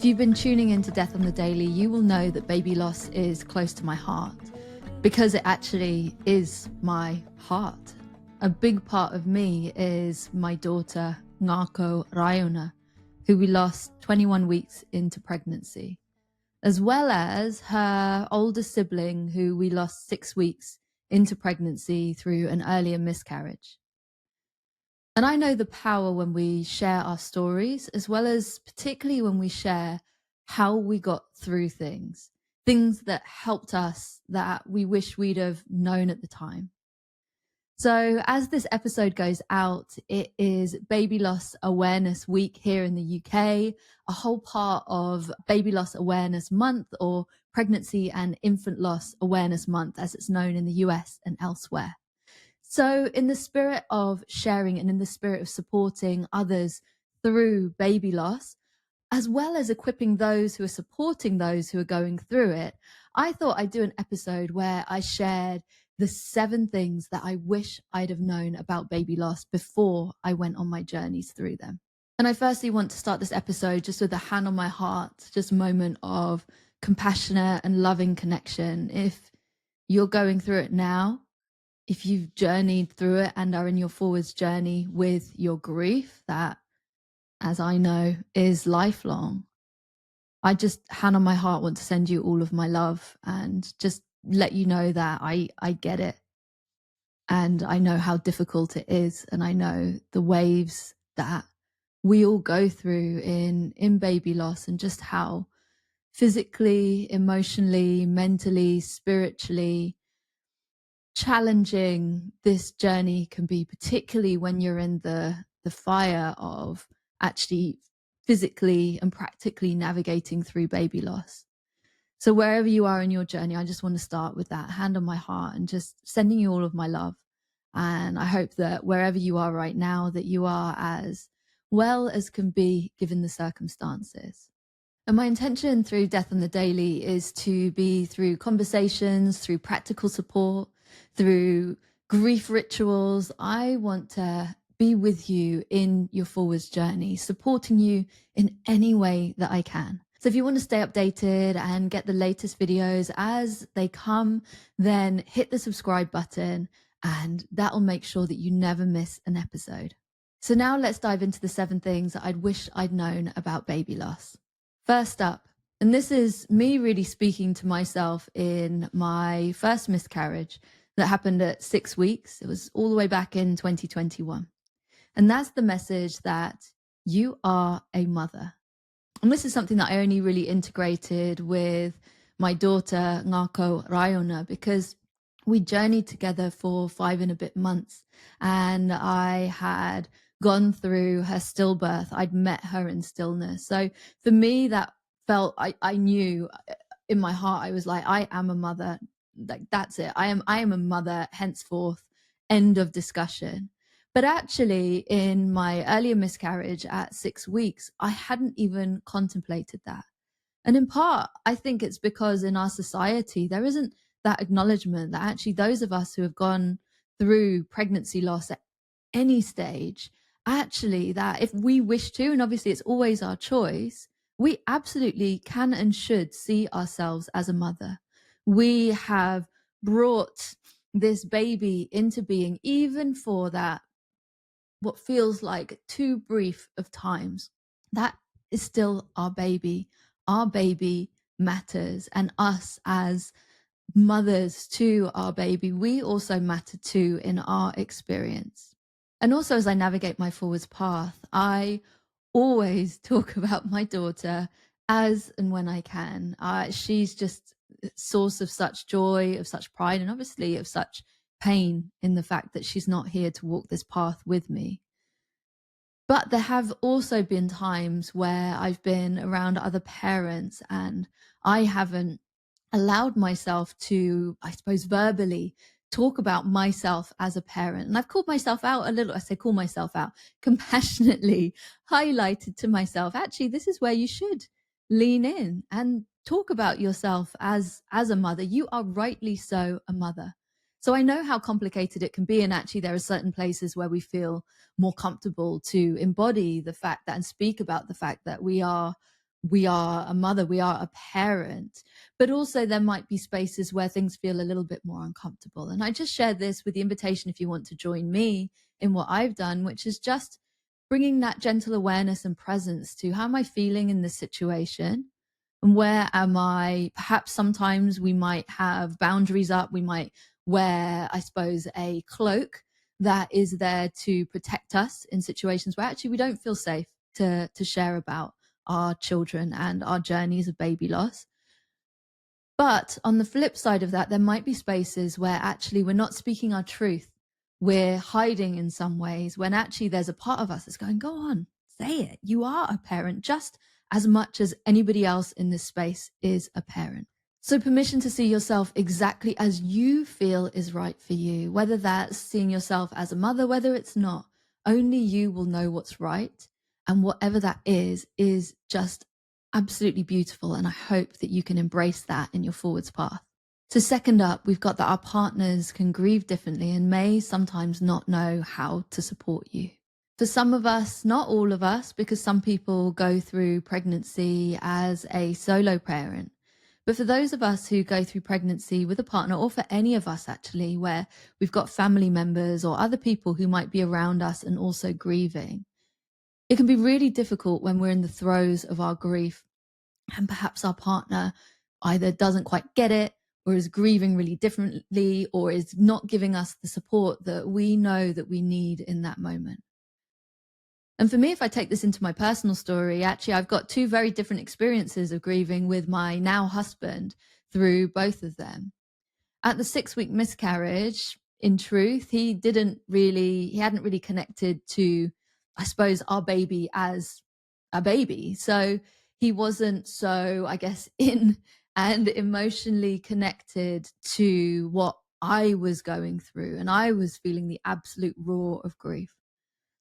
If you've been tuning into Death on the Daily, you will know that baby loss is close to my heart because it actually is my heart. A big part of me is my daughter, Ngako Rayona, who we lost 21 weeks into pregnancy, as well as her older sibling, who we lost 6 weeks into pregnancy through an earlier miscarriage. And I know the power when we share our stories, as well as particularly when we share how we got through things that helped us that we wish we'd have known at the time. So as this episode goes out, it is Baby Loss Awareness Week here in the UK, a whole part of Baby Loss Awareness Month, or Pregnancy and Infant Loss Awareness Month, as it's known in the US and elsewhere. So in the spirit of sharing and in the spirit of supporting others through baby loss, as well as equipping those who are supporting those who are going through it, I thought I'd do an episode where I shared the 7 things that I wish I'd have known about baby loss before I went on my journeys through them. And I firstly want to start this episode just with a hand on my heart, just a moment of compassionate and loving connection. If you're going through it now, if you've journeyed through it and are in your forwards journey with your grief, that, as I know, is lifelong, I just, hand on my heart, want to send you all of my love and just let you know that I get it. And I know how difficult it is. And I know the waves that we all go through in baby loss, and just how physically, emotionally, mentally, spiritually challenging this journey can be, particularly when you're in the fire of actually physically and practically navigating through baby loss. So wherever you are in your journey, I just want to start with that hand on my heart and just sending you all of my love. And I hope that wherever you are right now, that you are as well as can be given the circumstances. And my intention through Death on the Daily is to be through conversations, through practical support, through grief rituals. I want to be with you in your forwards journey, supporting you in any way that I can. So if you want to stay updated and get the latest videos as they come, then hit the subscribe button, and that'll make sure that you never miss an episode. So now let's dive into the 7 things that I'd wish I'd known about baby loss. First up, and this is me really speaking to myself in my first miscarriage that happened at 6 weeks. It was all the way back in 2021. And that's the message that you are a mother. And this is something that I only really integrated with my daughter, Ngako Rayona, because we journeyed together for 5 and a bit months. And I had gone through her stillbirth. I'd met her in stillness. So for me, that felt, I knew in my heart, I was like, I am a mother. Like, that's it. I am a mother, henceforth, end of discussion. But actually, in my earlier miscarriage at 6 weeks, I hadn't even contemplated that. And in part, I think it's because in our society, there isn't that acknowledgement that actually those of us who have gone through pregnancy loss at any stage, actually, that if we wish to, and obviously it's always our choice, we absolutely can and should see ourselves as a mother. We have brought this baby into being, even for that, what feels like too brief of times. That is still our baby. Our baby matters, and us as mothers to our baby, we also matter too in our experience. And also, as I navigate my forwards path, I always talk about my daughter as and when I can. She's just a source of such joy, of such pride, and obviously of such pain in the fact that she's not here to walk this path with me. But there have also been times where I've been around other parents and I haven't allowed myself to, I suppose, verbally talk about myself as a parent. And I've called myself out a little. I say call myself out, compassionately highlighted to myself, actually, this is where you should lean in and talk about yourself as a mother. You are rightly so a mother. So I know how complicated it can be. And actually, there are certain places where we feel more comfortable to embody the fact that and speak about the fact that we are we are a mother, we are a parent, but also there might be spaces where things feel a little bit more uncomfortable. And I just share this with the invitation if you want to join me in what I've done, which is just bringing that gentle awareness and presence to how am I feeling in this situation? And where am I? Perhaps sometimes we might have boundaries up. We might wear, I suppose, a cloak that is there to protect us in situations where actually we don't feel safe to share about our children and our journeys of baby loss. But on the flip side of that, there might be spaces where actually we're not speaking our truth. We're hiding in some ways when actually there's a part of us that's going, go on, say it. You are a parent just as much as anybody else in this space is a parent. So permission to see yourself exactly as you feel is right for you, whether that's seeing yourself as a mother, whether it's not, only you will know what's right. And whatever that is just absolutely beautiful. And I hope that you can embrace that in your forwards path. So second up, we've got that our partners can grieve differently and may sometimes not know how to support you. For some of us, not all of us, because some people go through pregnancy as a solo parent. But for those of us who go through pregnancy with a partner, or for any of us actually, where we've got family members or other people who might be around us and also grieving, it can be really difficult when we're in the throes of our grief and perhaps our partner either doesn't quite get it or is grieving really differently or is not giving us the support that we know that we need in that moment. And for me, if I take this into my personal story, actually, I've got two very different experiences of grieving with my now husband through both of them. At the 6-week miscarriage, in truth, he hadn't really connected to, I suppose, our baby as a baby. So he wasn't so, I guess, in and emotionally connected to what I was going through. And I was feeling the absolute raw of grief.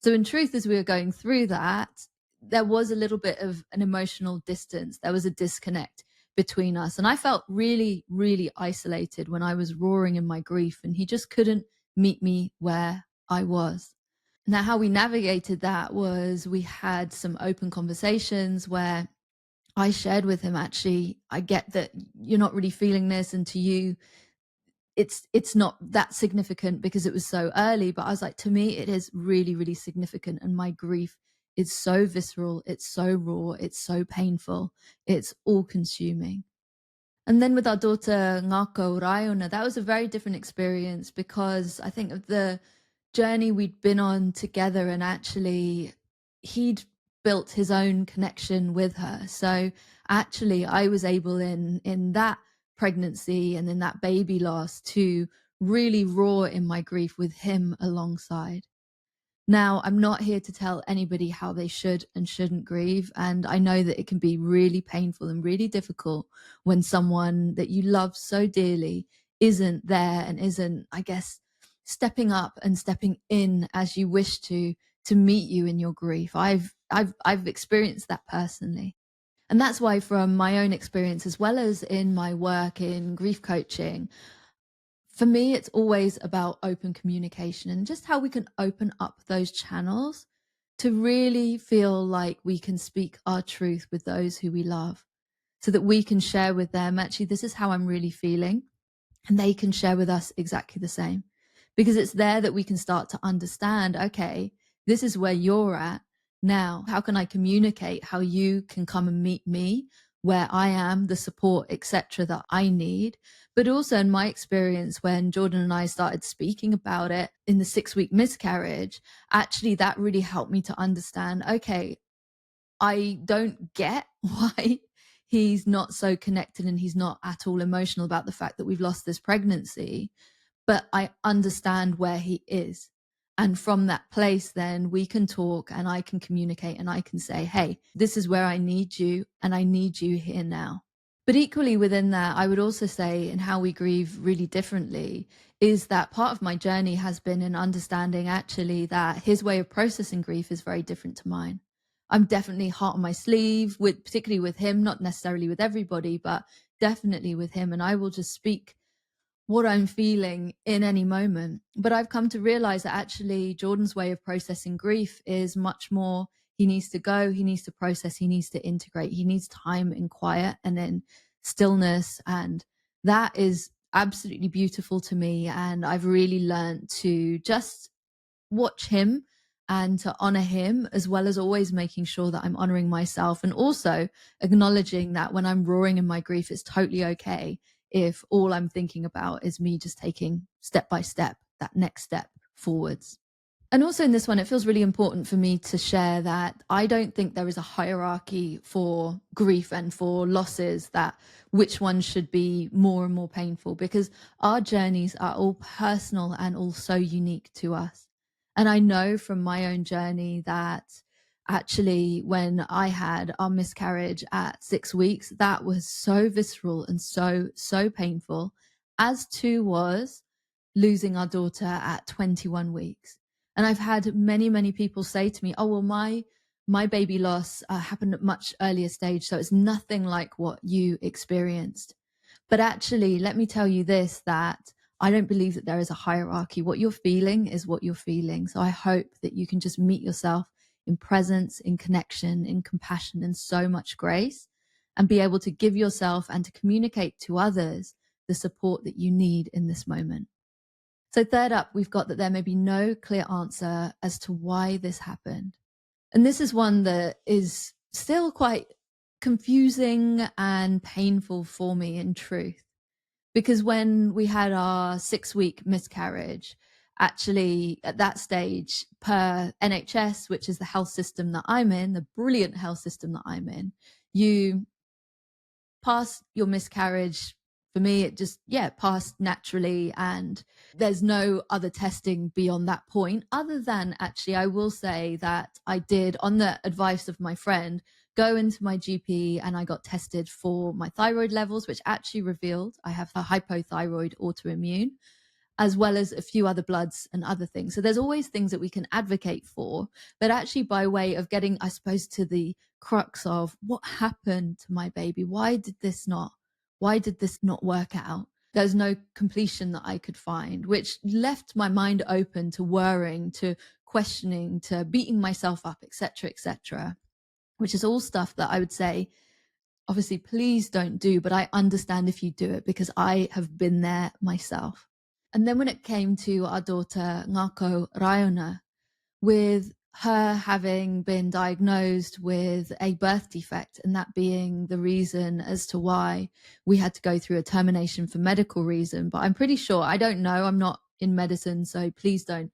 So in truth, as we were going through that, there was a little bit of an emotional distance. There was a disconnect between us. And I felt really, really isolated when I was roaring in my grief, and he just couldn't meet me where I was. Now, how we navigated that was we had some open conversations where I shared with him, actually, I get that you're not really feeling this, and to you, it's not that significant because it was so early. But I was like, to me, it is really, really significant. And my grief is so visceral. It's so raw. It's so painful. It's all consuming. And then with our daughter, Ngako Rayona, that was a very different experience because I think of the journey we'd been on together, and actually he'd built his own connection with her. So actually I was able in that pregnancy and in that baby loss to really roar in my grief with him alongside. Now, I'm not here to tell anybody how they should and shouldn't grieve. And I know that it can be really painful and really difficult when someone that you love so dearly isn't there and isn't, I guess, stepping up and stepping in as you wish to meet you in your grief. I've experienced that personally. And that's why, from my own experience, as well as in my work in grief coaching, for me, it's always about open communication and just how we can open up those channels to really feel like we can speak our truth with those who we love, so that we can share with them, actually, this is how I'm really feeling. And they can share with us exactly the same, because it's there that we can start to understand, okay, this is where you're at. Now, how can I communicate how you can come and meet me where I am, the support, etc., that I need? But also, in my experience, when Jordan and I started speaking about it in the 6-week miscarriage, actually that really helped me to understand, okay, I don't get why he's not so connected and he's not at all emotional about the fact that we've lost this pregnancy, but I understand where he is. And from that place, then we can talk and I can communicate and I can say, hey, this is where I need you and I need you here now. But equally within that, I would also say, in how we grieve really differently, is that part of my journey has been in understanding actually that his way of processing grief is very different to mine. I'm definitely heart on my sleeve, particularly with him, not necessarily with everybody, but definitely with him. And I will just speak what I'm feeling in any moment. But I've come to realize that actually Jordan's way of processing grief is much more, He needs to go, he needs to process, he needs to integrate, he needs time in quiet and in stillness. And that is absolutely beautiful to me. And I've really learned to just watch him and to honor him, as well as always making sure that I'm honoring myself, and also acknowledging that when I'm roaring in my grief, it's totally okay if all I'm thinking about is me just taking step by step, that next step forwards. And also in this one, it feels really important for me to share that I don't think there is a hierarchy for grief and for losses, that which one should be more and more painful, because our journeys are all personal and all so unique to us. And I know from my own journey that actually when I had our miscarriage at 6 weeks, that was so visceral and so painful, as too was losing our daughter at 21 weeks. And I've had many people say to me, oh, well, my baby loss happened at much earlier stage, so it's nothing like what you experienced. But actually, let me tell you this, that I don't believe that there is a hierarchy. What you're feeling is what you're feeling. So I hope that you can just meet yourself in presence, in connection, in compassion, and so much grace, and be able to give yourself and to communicate to others the support that you need in this moment. So third up, we've got that there may be no clear answer as to why this happened. And this is one that is still quite confusing and painful for me, in truth, because when we had our 6-week miscarriage, actually at that stage, per NHS, which is the health system that I'm in, the brilliant health system that I'm in, you pass your miscarriage. For me, it just, passed naturally. And there's no other testing beyond that point, other than actually, I will say that I did, on the advice of my friend, go into my GP and I got tested for my thyroid levels, which actually revealed I have a hypothyroid autoimmune, as well as a few other bloods and other things. So there's always things that we can advocate for, but actually by way of getting, I suppose, to the crux of what happened to my baby. Why did this not work out? There's no completion that I could find, which left my mind open to worrying, to questioning, to beating myself up, etc., which is all stuff that I would say, obviously, please don't do, but I understand if you do it, because I have been there myself. And then when it came to our daughter, Ngako Rayona, with her having been diagnosed with a birth defect, and that being the reason as to why we had to go through a termination for medical reason. But I'm pretty sure, I don't know, I'm not in medicine, so please don't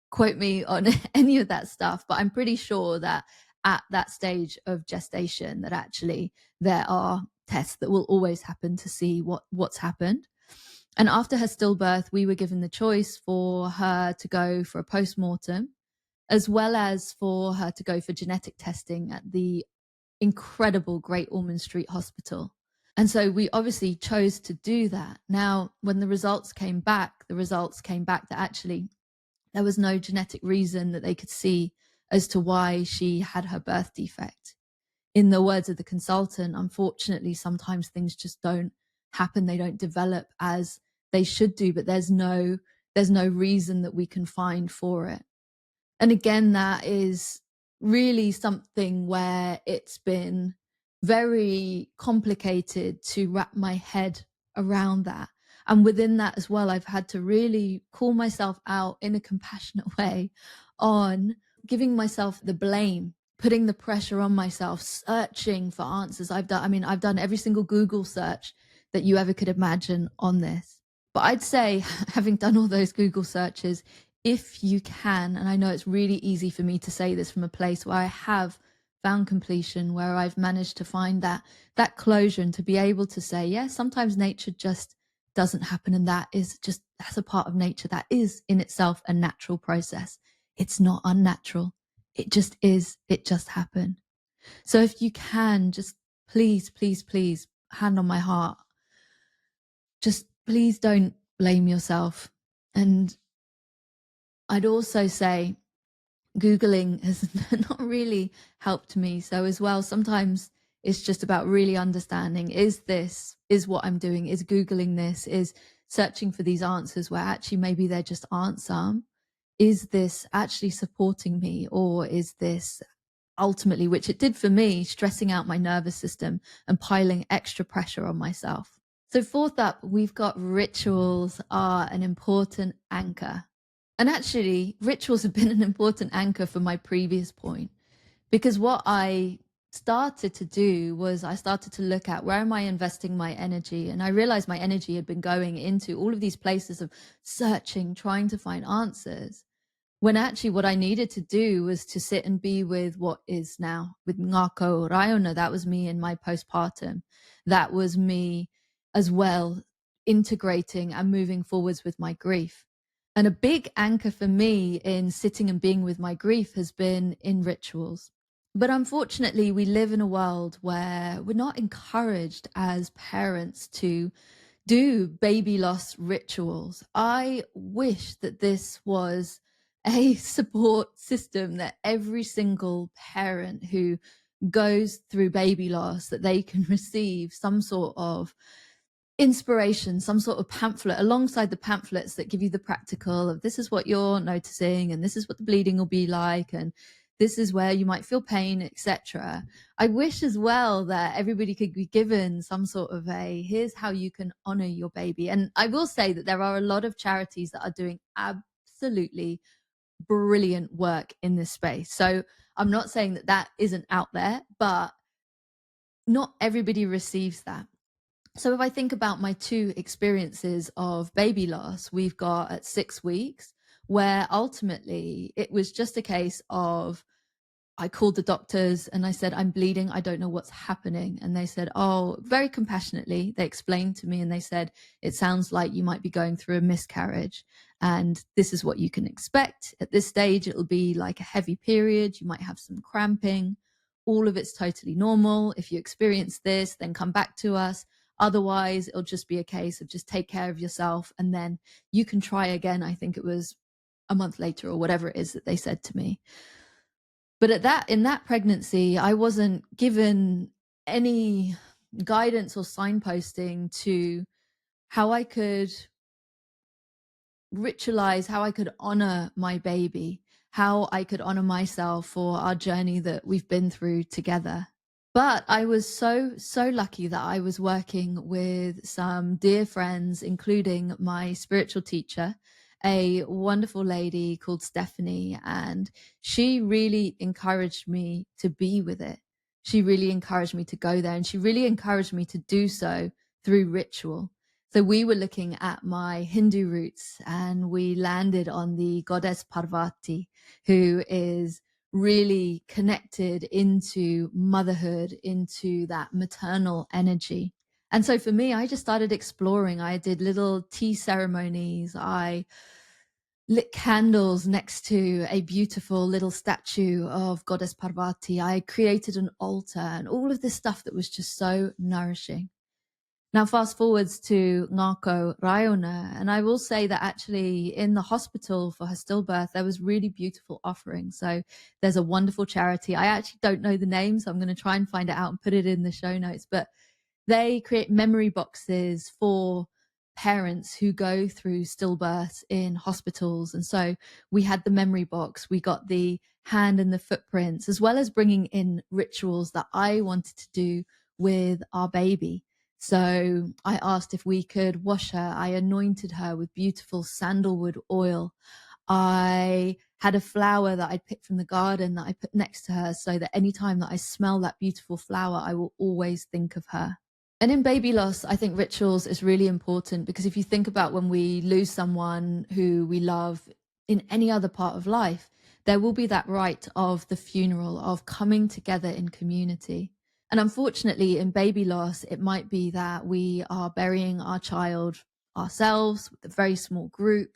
quote me on any of that stuff. But I'm pretty sure that at that stage of gestation, that actually there are tests that will always happen to see what's happened. And after her stillbirth, we were given the choice for her to go for a post-mortem, as well as for her to go for genetic testing at the incredible Great Ormond Street Hospital. And so we obviously chose to do that. Now, when the results came back that actually there was no genetic reason that they could see as to why she had her birth defect. In the words of the consultant, unfortunately, sometimes things just don't happen. They don't develop as they should do, but there's no reason that we can find for it. And again, that is really something where it's been very complicated to wrap my head around that. And within that as well, I've had to really call myself out in a compassionate way on giving myself the blame, putting the pressure on myself, searching for answers. I've done every single Google search that you ever could imagine on this. But I'd say, having done all those Google searches, if you can, and I know it's really easy for me to say this from a place where I have found completion, where I've managed to find that closure, and to be able to say, yes, sometimes nature just doesn't happen, and that's a part of nature. That is in itself a natural process. It's not unnatural. It just is. It just happened. So if you can, just please, hand on my heart, just please don't blame yourself. And I'd also say Googling has not really helped me. So as well, sometimes it's just about really understanding, is what I'm doing, is Googling this, is searching for these answers where actually maybe there just aren't some. Is this actually supporting me, or is this ultimately, which it did for me, stressing out my nervous system and piling extra pressure on myself. So fourth up, we've got rituals are an important anchor. And actually, rituals have been an important anchor for my previous point, because what I started to do was I started to look at where am I investing my energy? And I realized my energy had been going into all of these places of searching, trying to find answers, when actually what I needed to do was to sit and be with what is now, with Ngako Rayona. That was me in my postpartum. That was me as well, integrating and moving forwards with my grief. And a big anchor for me in sitting and being with my grief has been in rituals. But unfortunately, we live in a world where we're not encouraged as parents to do baby loss rituals. I wish that this was a support system that every single parent who goes through baby loss, that they can receive some sort of inspiration, some sort of pamphlet alongside the pamphlets that give you the practical of this is what you're noticing and this is what the bleeding will be like and this is where you might feel pain, etc. I wish as well that everybody could be given some sort of here's how you can honor your baby. And I will say that there are a lot of charities that are doing absolutely brilliant work in this space. So I'm not saying that that isn't out there, but not everybody receives that. So if I think about my two experiences of baby loss, we've got at 6 weeks, where ultimately it was just a case of I called the doctors and I said, I'm bleeding. I don't know what's happening. And they said, oh, very compassionately, they explained to me and they said, it sounds like you might be going through a miscarriage. And this is what you can expect. At this stage, it'll be like a heavy period. You might have some cramping. All of it's totally normal. If you experience this, then come back to us. Otherwise, it'll just be a case of just take care of yourself. And then you can try again. I think it was a month later or whatever it is that they said to me. But in that pregnancy, I wasn't given any guidance or signposting to how I could ritualize, how I could honor my baby, how I could honor myself for our journey that we've been through together. But I was so lucky that I was working with some dear friends, including my spiritual teacher, a wonderful lady called Stephanie, and she really encouraged me to be with it. She really encouraged me to go there, and she really encouraged me to do so through ritual. So we were looking at my Hindu roots, and we landed on the goddess Parvati, who is really connected into motherhood, into that maternal energy. And so for me, I just started exploring. I did little tea ceremonies. I lit candles next to a beautiful little statue of Goddess Parvati. I created an altar and all of this stuff that was just so nourishing. Now, fast forwards to Ngako Rayona, and I will say that actually in the hospital for her stillbirth, there was really beautiful offerings. So there's a wonderful charity. I actually don't know the name, so I'm going to try and find it out and put it in the show notes. But they create memory boxes for parents who go through stillbirths in hospitals. And so we had the memory box, we got the hand and the footprints, as well as bringing in rituals that I wanted to do with our baby. So I asked if we could wash her. I anointed her with beautiful sandalwood oil. I had a flower that I'd picked from the garden that I put next to her so that anytime that I smell that beautiful flower, I will always think of her. And in baby loss, I think rituals is really important because if you think about when we lose someone who we love in any other part of life, there will be that rite of the funeral, of coming together in community. And unfortunately, in baby loss, it might be that we are burying our child ourselves with a very small group,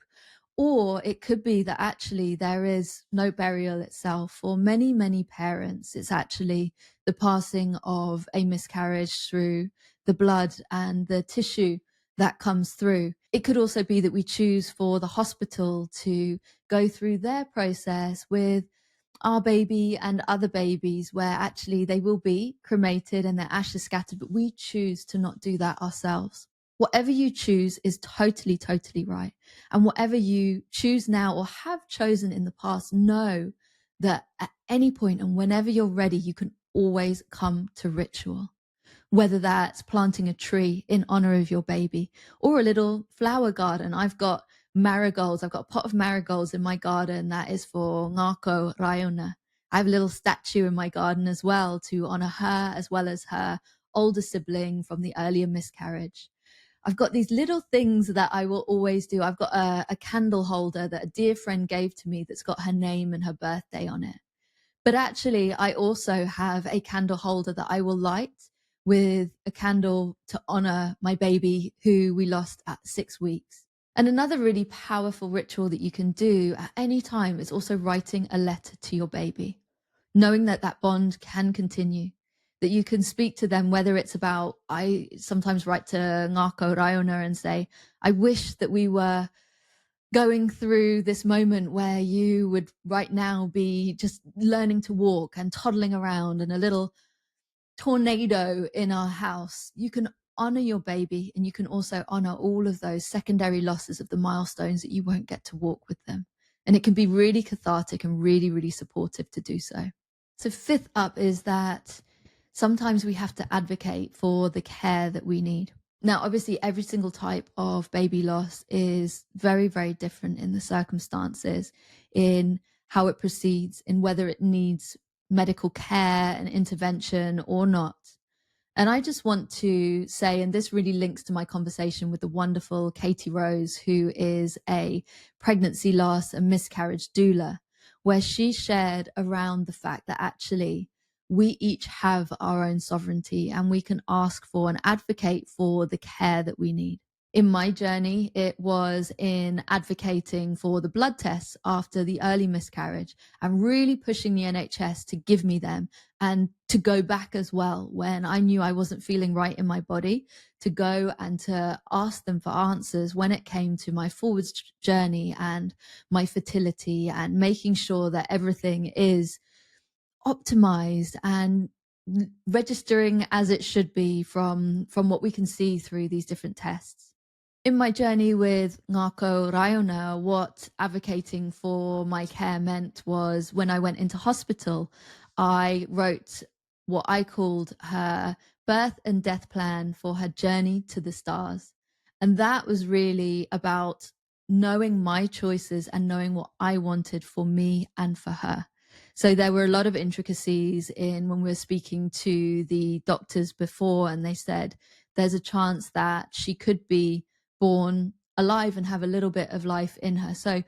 or it could be that actually there is no burial itself. For many, many parents, it's actually the passing of a miscarriage through the blood and the tissue that comes through. It could also be that we choose for the hospital to go through their process with our baby and other babies where actually they will be cremated and their ashes scattered, but we choose to not do that ourselves. Whatever you choose is totally, totally right. And whatever you choose now or have chosen in the past, know that at any point and whenever you're ready, you can always come to ritual. Whether that's planting a tree in honor of your baby or a little flower garden. I've got marigolds. I've got a pot of marigolds in my garden that is for Ngako Rayona. I have a little statue in my garden as well to honor her, as well as her older sibling from the earlier miscarriage. I've got these little things that I will always do. I've got a candle holder that a dear friend gave to me that's got her name and her birthday on it. But actually, I also have a candle holder that I will light with a candle to honor my baby who we lost at 6 weeks. And another really powerful ritual that you can do at any time is also writing a letter to your baby, knowing that that bond can continue, that you can speak to them, whether it's about, I sometimes write to Ngako Rayona and say, I wish that we were going through this moment where you would right now be just learning to walk and toddling around and a little tornado in our house. You can honor your baby, and you can also honor all of those secondary losses of the milestones that you won't get to walk with them. And it can be really cathartic and really, really supportive to do so. So fifth up is that sometimes we have to advocate for the care that we need. Now, obviously, every single type of baby loss is very, very different in the circumstances, in how it proceeds, in whether it needs medical care and intervention or not. And I just want to say, and this really links to my conversation with the wonderful Katie Rose, who is a pregnancy loss and miscarriage doula, where she shared around the fact that actually we each have our own sovereignty and we can ask for and advocate for the care that we need. In my journey, it was in advocating for the blood tests after the early miscarriage and really pushing the NHS to give me them, and to go back as well when I knew I wasn't feeling right in my body, to go and to ask them for answers when it came to my forwards journey and my fertility, and making sure that everything is optimized and registering as it should be from what we can see through these different tests. In my journey with Ngako Rayona, what advocating for my care meant was when I went into hospital, I wrote what I called her birth and death plan for her journey to the stars. And that was really about knowing my choices and knowing what I wanted for me and for her. So there were a lot of intricacies in when we were speaking to the doctors before, and they said there's a chance that she could be born alive and have a little bit of life in her. So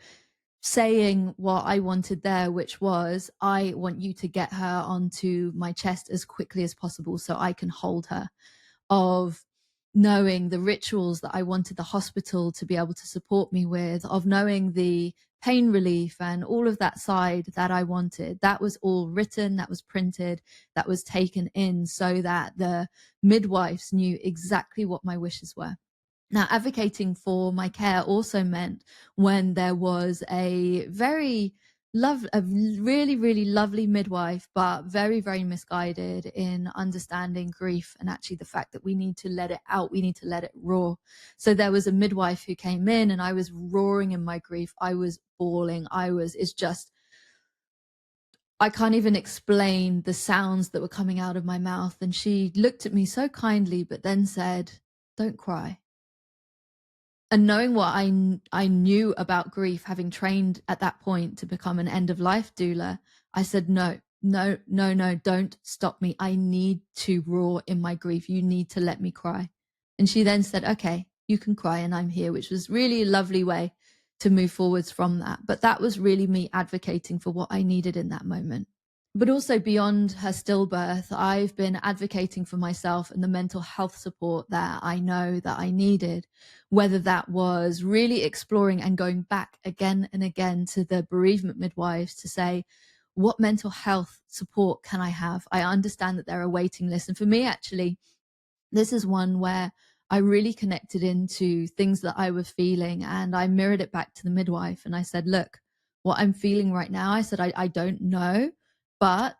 saying what I wanted there, which was, I want you to get her onto my chest as quickly as possible so I can hold her, of knowing the rituals that I wanted the hospital to be able to support me with, of knowing the pain relief and all of that side that I wanted. That was all written, that was printed, that was taken in so that the midwives knew exactly what my wishes were. Now, advocating for my care also meant when there was a really, really lovely midwife, but very, very misguided in understanding grief and actually the fact that we need to let it out, we need to let it roar. So there was a midwife who came in and I was roaring in my grief. I was bawling. I can't even explain the sounds that were coming out of my mouth. And she looked at me so kindly, but then said, "Don't cry." And knowing what I knew about grief, having trained at that point to become an end-of-life doula, I said, no, don't stop me. I need to roar in my grief. You need to let me cry. And she then said, okay, you can cry and I'm here, which was really a lovely way to move forwards from that. But that was really me advocating for what I needed in that moment. But also beyond her stillbirth, I've been advocating for myself and the mental health support that I know that I needed, whether that was really exploring and going back again and again to the bereavement midwives to say, what mental health support can I have? I understand that there are waiting lists. And for me, actually, this is one where I really connected into things that I was feeling, and I mirrored it back to the midwife. And I said, look, what I'm feeling right now, I said, I don't know, but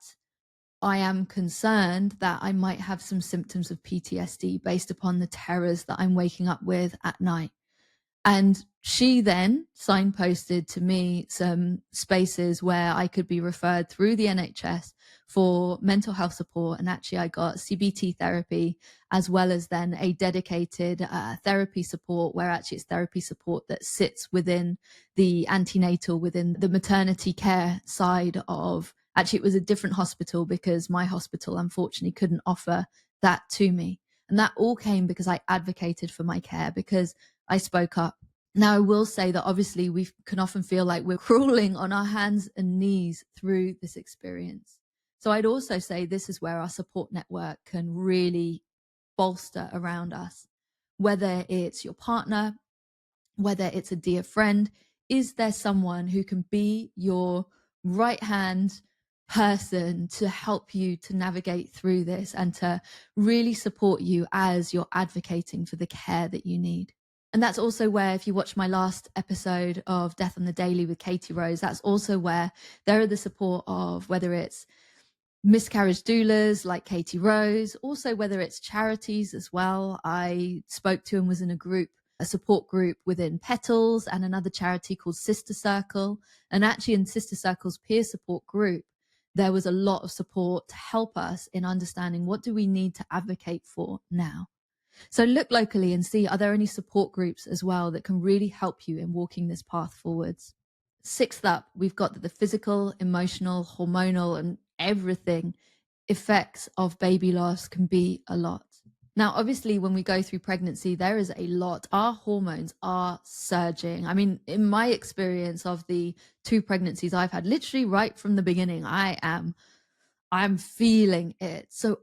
I am concerned that I might have some symptoms of PTSD based upon the terrors that I'm waking up with at night. And she then signposted to me some spaces where I could be referred through the NHS for mental health support. And actually, I got CBT therapy, as well as then a dedicated therapy support, where actually it's therapy support that sits within the antenatal, within the maternity care side of, actually, it was a different hospital because my hospital, unfortunately, couldn't offer that to me. And that all came because I advocated for my care, because I spoke up. Now, I will say that obviously we can often feel like we're crawling on our hands and knees through this experience. So I'd also say this is where our support network can really bolster around us, whether it's your partner, whether it's a dear friend. Is there someone who can be your right hand person to help you to navigate through this and to really support you as you're advocating for the care that you need? And that's also where, if you watch my last episode of Death on the Daily with Katie Rose, that's also where there are the support of, whether it's miscarriage doulas like Katie Rose, also whether it's charities as well. I spoke to and was in a support group within Petals and another charity called Sister Circle. And actually in Sister Circle's peer support group, there was a lot of support to help us in understanding what do we need to advocate for now. So look locally and see, are there any support groups as well that can really help you in walking this path forwards? Sixth up, we've got the physical, emotional, hormonal, and everything effects of baby loss can be a lot. Now, obviously, when we go through pregnancy, there is a lot. Our hormones are surging. I mean, in my experience of the 2 pregnancies I've had, literally right from the beginning, I'm feeling it. So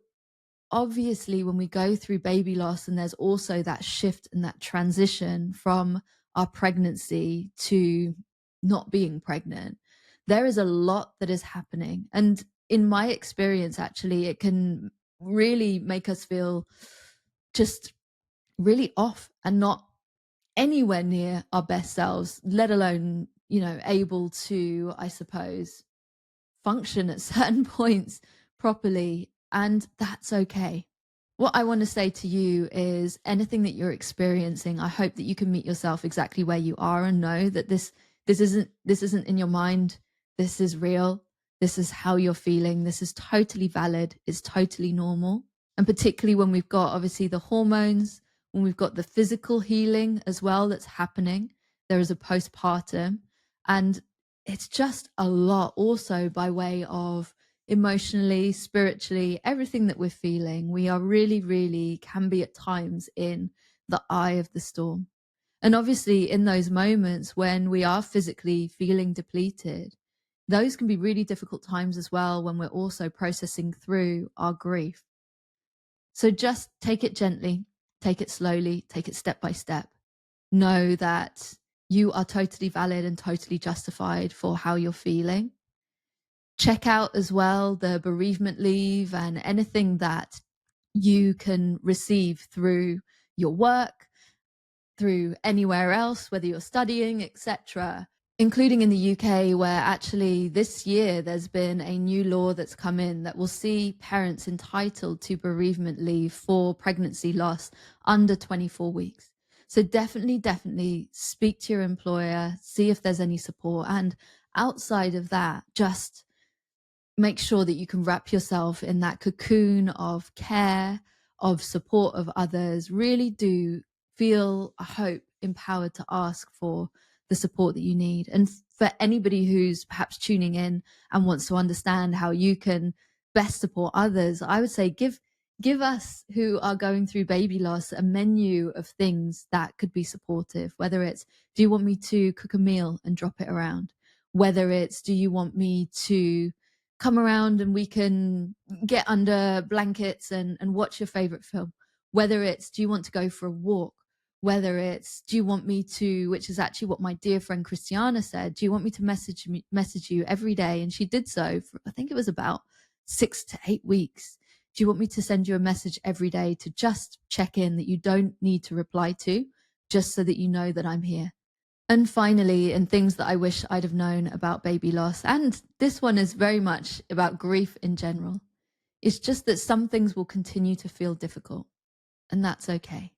obviously, when we go through baby loss, and there's also that shift and that transition from our pregnancy to not being pregnant, there is a lot that is happening. And in my experience, actually, it can really make us feel just really off and not anywhere near our best selves, let alone, able to, I suppose, function at certain points properly. And that's okay. What I want to say to you is, anything that you're experiencing, I hope that you can meet yourself exactly where you are and know that this isn't in your mind. This is real. This is how you're feeling. This is totally valid. It's totally normal. And particularly when we've got obviously the hormones, when we've got the physical healing as well that's happening, there is a postpartum, and it's just a lot also by way of emotionally, spiritually, everything that we're feeling. We are really, really can be at times in the eye of the storm. And obviously in those moments when we are physically feeling depleted, those can be really difficult times as well, when we're also processing through our grief. So just take it gently, take it slowly, take it step by step. Know that you are totally valid and totally justified for how you're feeling. Check out as well the bereavement leave and anything that you can receive through your work, through anywhere else, whether you're studying, etc., including in the UK, where actually this year there's been a new law that's come in that will see parents entitled to bereavement leave for pregnancy loss under 24 weeks. So definitely speak to your employer, see if there's any support. And outside of that, just make sure that you can wrap yourself in that cocoon of care, of support of others. Really do feel, I hope, empowered to ask for the support that you need. And for anybody who's perhaps tuning in and wants to understand how you can best support others, I would say give us who are going through baby loss a menu of things that could be supportive, whether it's, do you want me to cook a meal and drop it around? Whether it's, do you want me to come around and we can get under blankets and watch your favorite film? Whether it's, do you want to go for a walk? Whether it's, do you want me to, which is actually what my dear friend Christiana said, do you want me to message you every day? And she did so for, I think it was about 6 to 8 weeks. Do you want me to send you a message every day to just check in, that you don't need to reply to, just so that you know that I'm here? And finally, and things that I wish I'd have known about baby loss, and this one is very much about grief in general, it's just that some things will continue to feel difficult, and that's okay.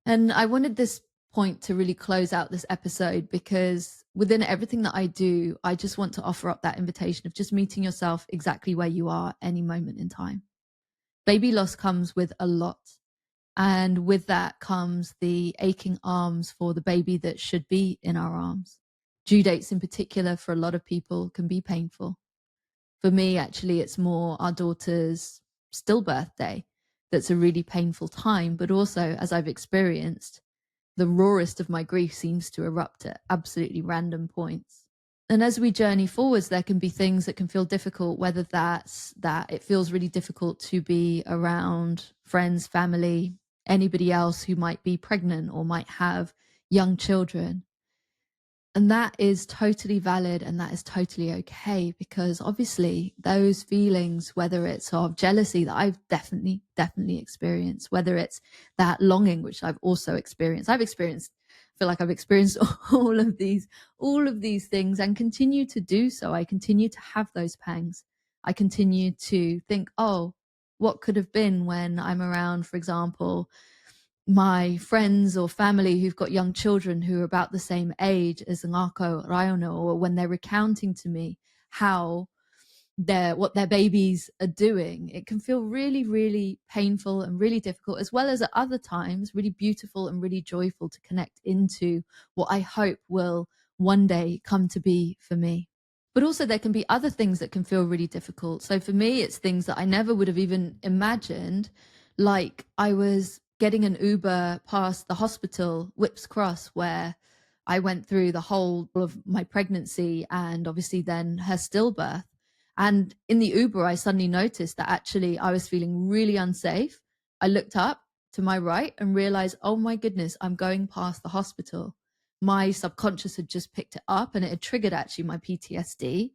And I wanted this point to really close out this episode, because within everything that I do, I just want to offer up that invitation of just meeting yourself exactly where you are any moment in time. Baby loss comes with a lot. And with that comes the aching arms for the baby that should be in our arms. Due dates in particular for a lot of people can be painful. For me, actually, it's more our daughter's stillbirth day that's a really painful time. But also, as I've experienced, the rawest of my grief seems to erupt at absolutely random points. And as we journey forwards, there can be things that can feel difficult, whether that's that it feels really difficult to be around friends, family, anybody else who might be pregnant or might have young children. And that is totally valid, and that is totally okay, because obviously those feelings, whether it's of jealousy that I've definitely experienced, whether it's that longing, which I've also experienced, I feel like I've experienced all of these things and continue to do so. I continue to have those pangs. I continue to think, oh, what could have been when I'm around, for example, my friends or family who've got young children who are about the same age as Ngako Raiono, or when they're recounting to me how what their babies are doing, it can feel really, really painful and really difficult, as well as at other times really beautiful and really joyful to connect into what I hope will one day come to be for me. But also there can be other things that can feel really difficult. So for me, it's things that I never would have even imagined, like I was getting an Uber past the hospital, Whips Cross, where I went through the whole of my pregnancy and obviously then her stillbirth. And in the Uber, I suddenly noticed that actually I was feeling really unsafe. I looked up to my right and realized, oh my goodness, I'm going past the hospital. My subconscious had just picked it up and it had triggered actually my PTSD.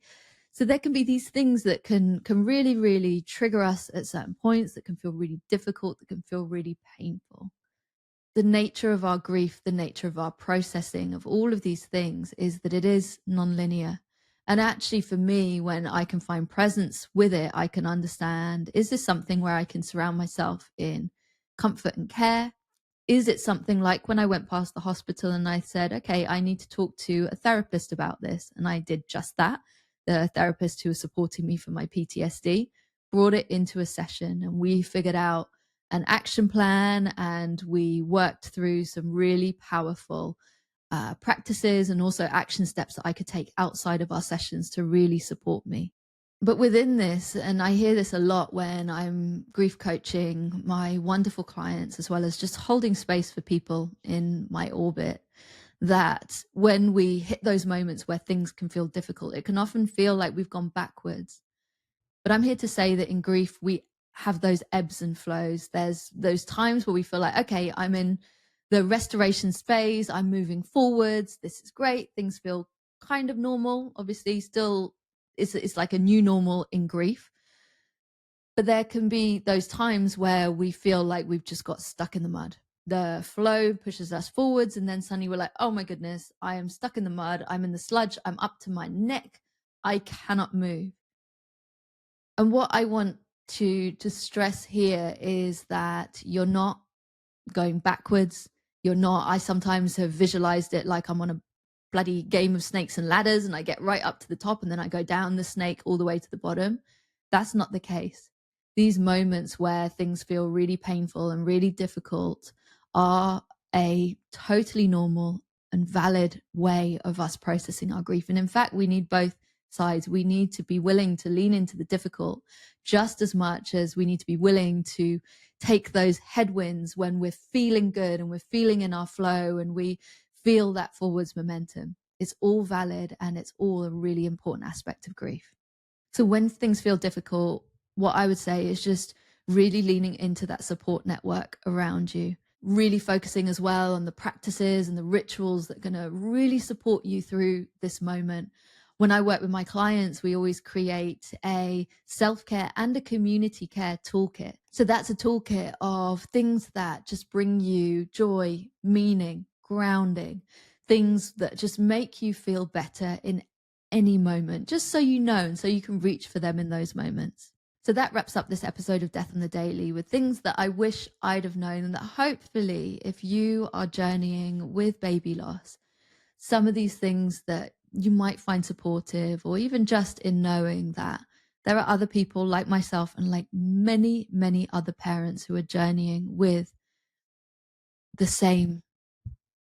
So there can be these things that can really, really trigger us at certain points, that can feel really difficult, that can feel really painful. The nature of our grief, the nature of our processing of all of these things is that it is nonlinear. And actually, for me, when I can find presence with it, I can understand, is this something where I can surround myself in comfort and care? Is it something like when I went past the hospital and I said, okay, I need to talk to a therapist about this? And I did just that. The therapist who was supporting me for my PTSD brought it into a session and we figured out an action plan and we worked through some really powerful practices and also action steps that I could take outside of our sessions to really support me. But within this, and I hear this a lot when I'm grief coaching my wonderful clients, as well as just holding space for people in my orbit, that when we hit those moments where things can feel difficult, it can often feel like we've gone backwards. But I'm here to say that in grief, we have those ebbs and flows. There's those times where we feel like, okay, I'm in the restoration phase, I'm moving forwards, this is great, things feel kind of normal. Obviously, still, it's like a new normal in grief. But there can be those times where we feel like we've just got stuck in the mud. The flow pushes us forwards, and then suddenly we're like, oh my goodness, I am stuck in the mud, I'm in the sludge, I'm up to my neck, I cannot move. And what I want to stress here is that you're not going backwards. You're not, I sometimes have visualized it like I'm on a bloody game of snakes and ladders and I get right up to the top and then I go down the snake all the way to the bottom. That's not the case. These moments where things feel really painful and really difficult are a totally normal and valid way of us processing our grief. And in fact, we need both sides. We need to be willing to lean into the difficult just as much as we need to be willing to take those headwinds when we're feeling good and we're feeling in our flow and we feel that forwards momentum. It's all valid and it's all a really important aspect of grief. So when things feel difficult, what I would say is just really leaning into that support network around you, really focusing as well on the practices and the rituals that are going to really support you through this moment. When I work with my clients, we always create a self-care and a community care toolkit. So that's a toolkit of things that just bring you joy, meaning, grounding, things that just make you feel better in any moment, just so you know, and so you can reach for them in those moments. So that wraps up this episode of Death on the Daily with things that I wish I'd have known, and that hopefully, if you are journeying with baby loss, some of these things that you might find supportive, or even just in knowing that there are other people like myself and like many, many other parents who are journeying with the same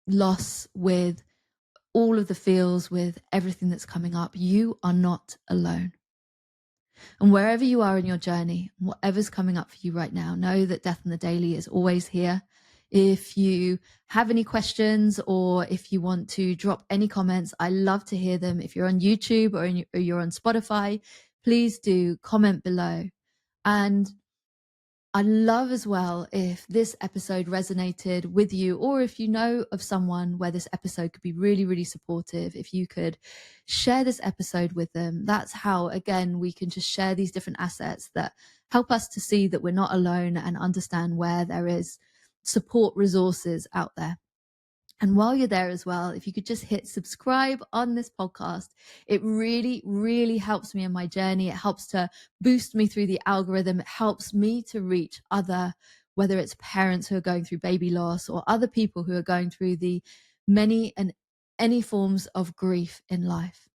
loss, with all of the feels, with everything that's coming up. You are not alone. And wherever you are in your journey, whatever's coming up for you right now, know that Death on the Daily is always here. If you have any questions, or if you want to drop any comments, I love to hear them. If you're on YouTube or you're on Spotify, please do comment below. And I love as well if this episode resonated with you, or if you know of someone where this episode could be really, really supportive, if you could share this episode with them. That's how, again, we can just share these different assets that help us to see that we're not alone and understand where there is support resources out there. And while you're there as well, if you could just hit subscribe on this podcast, it really, really helps me in my journey. It helps to boost me through the algorithm. It helps me to reach other, whether it's parents who are going through baby loss, or other people who are going through the many and any forms of grief in life.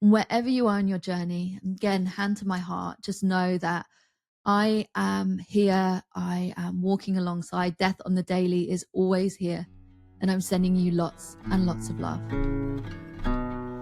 And wherever you are in your journey, again, hand to my heart, just know that I am here. I am walking alongside. Death on the Daily is always here. And I'm sending you lots and lots of love.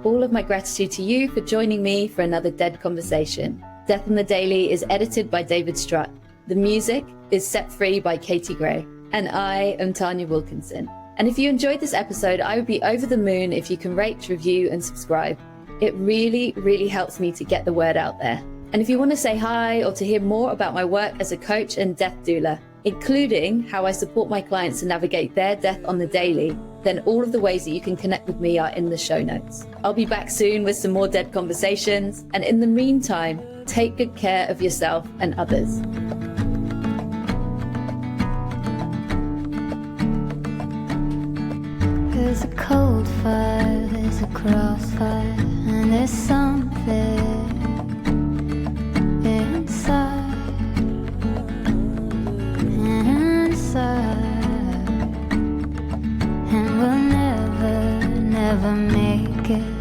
All of my gratitude to you for joining me for another Dead Conversation. Death on the Daily is edited by David Strutt. The music is Set Free by Katie Gray. And I am Tanya Wilkinson. And if you enjoyed this episode, I would be over the moon if you can rate, review, and subscribe. It really, really helps me to get the word out there. And if you want to say hi, or to hear more about my work as a coach and death doula, including how I support my clients to navigate their death on the daily, then all of the ways that you can connect with me are in the show notes. I'll be back soon with some more Dead Conversations. And in the meantime, take good care of yourself and others. There's a cold fire, there's a crossfire, and there's something inside. And we'll never, never make it.